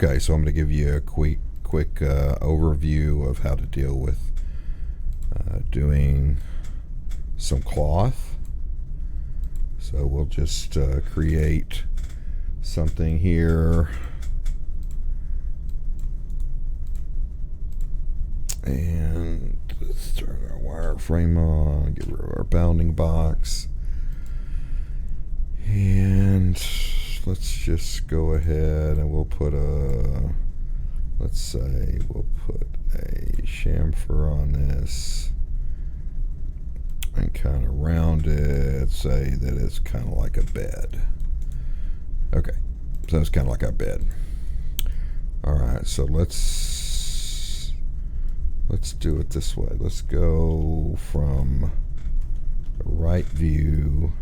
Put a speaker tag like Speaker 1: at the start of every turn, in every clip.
Speaker 1: Okay, so I'm going to give you a quick overview of how to deal with doing some cloth. So we'll just create something here, and let's turn our wireframe on, get rid of our bounding box, and let's just go ahead and we'll put a, let's say we'll put a chamfer on this and kind of round it, say that it's kind of like a bed. Okay, so it's kind of like our bed. All right, so let's do it this way. Let's go from the right view.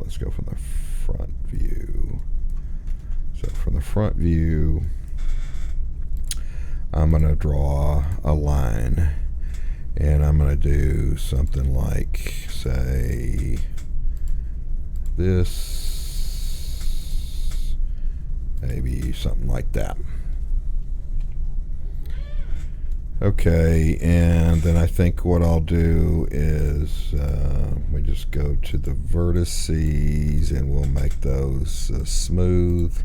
Speaker 1: Let's go from the front view. So from the front view, I'm going to draw a line, and I'm going to do something like, say, this, maybe something like that. Okay, and then I think what I'll do is we just go to the vertices and we'll make those smooth.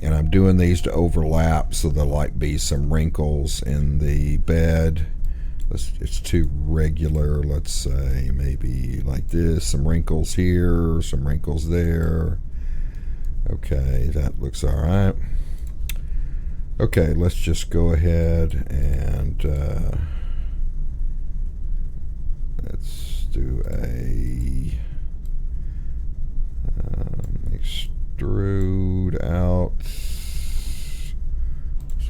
Speaker 1: And I'm doing these to overlap, so there'll like be some wrinkles in the bed. It's too regular. Let's say maybe like this, some wrinkles here, some wrinkles there. Okay, that looks all right. Okay, let's just go ahead and let's do a extrude out. Let's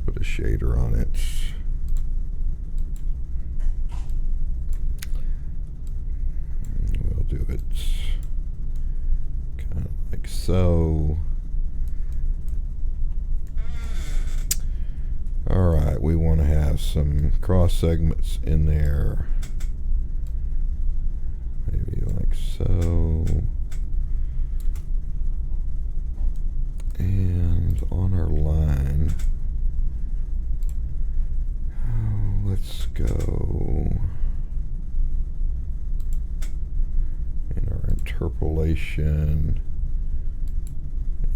Speaker 1: put a shader on it. We'll do it kind of like so. Alright, we want to have some cross segments in there. Maybe like so. And on our line, let's go in our interpolation,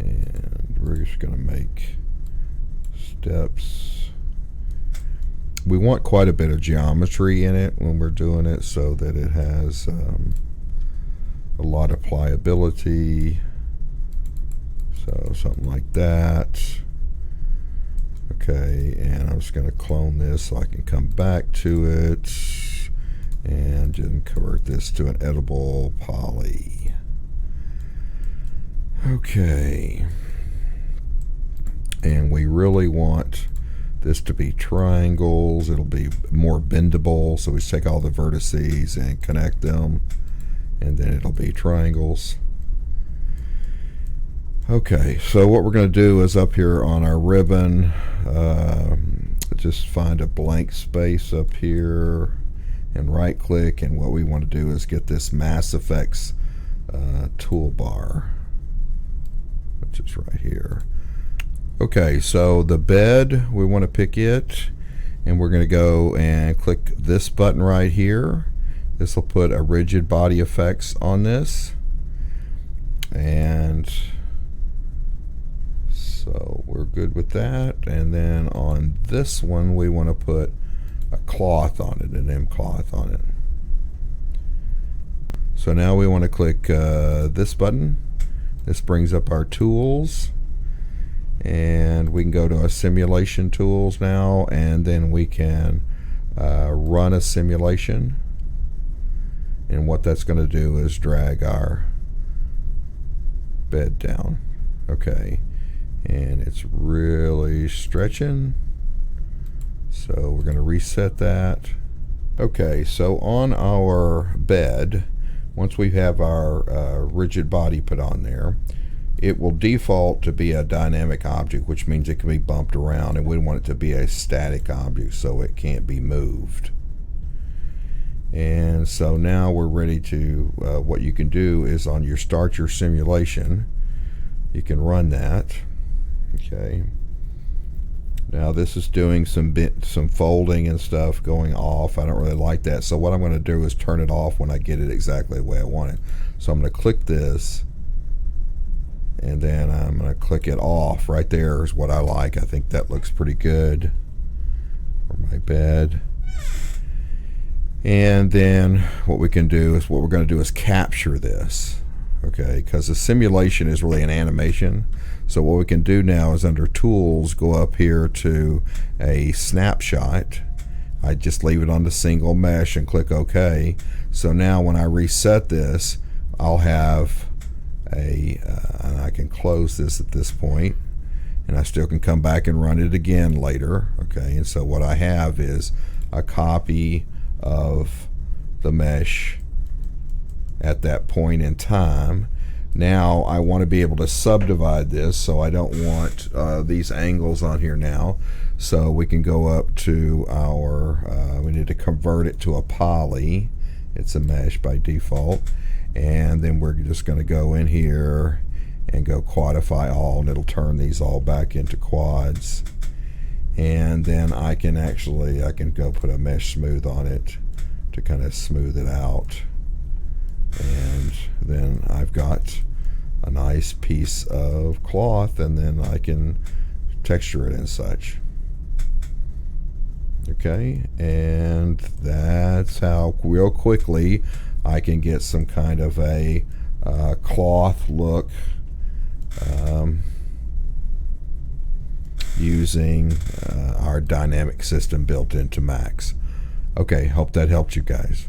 Speaker 1: and we're just going to make steps. We want quite a bit of geometry in it when we're doing it, so that it has a lot of pliability. So something like that. Okay, and I'm just going to clone this so I can come back to it and just convert this to an editable poly. Okay. And we really want this to be triangles. It'll be more bendable, so we take all the vertices and connect them, and then it'll be triangles. Okay, so what we're going to do is up here on our ribbon, just find a blank space up here and right click, and what we want to do is get this Mass Effects toolbar, which is right here. Okay, so the bed, we want to pick it, and we're going to go and click this button right here. This will put a rigid body effects on this, and so we're good with that. And then on this one, we want to put a cloth on it, an M cloth on it. So now we want to click this button. This brings up our tools, and we can go to our simulation tools now, and then we can run a simulation. And what that's going to do is drag our bed down. Okay, and it's really stretching, so we're going to reset that. Okay, so on our bed, once we have our rigid body put on there, it will default to be a dynamic object, which means it can be bumped around, and we want it to be a static object so it can't be moved. And so now we're ready to, what you can do is on your start your simulation, you can run that. Okay. Now this is doing some folding and stuff going off. I don't really like that. So what I'm going to do is turn it off when I get it exactly the way I want it. So I'm going to click this, and then I'm going to click it off. Right there is what I like. I think that looks pretty good for my bed. And then what we can do is, what we're going to do is capture this. Okay, because the simulation is really an animation. So what we can do now is under Tools, go up here to a snapshot. I just leave it on the single mesh and click OK. So now when I reset this, I'll have and I can close this at this point, and I still can come back and run it again later. Okay, and so what I have is a copy of the mesh at that point in time. Now I want to be able to subdivide this, so I don't want these angles on here now. So we can go up to our, we need to convert it to a poly. It's a mesh by default. And then we're just going to go in here and go quadify all, and it'll turn these all back into quads. And then I can go put a mesh smooth on it to kind of smooth it out. And then I've got a nice piece of cloth, and then I can texture it and such. Okay, and that's how real quickly I can get some kind of a cloth look using our dynamic system built into Max. Okay, hope that helped you guys.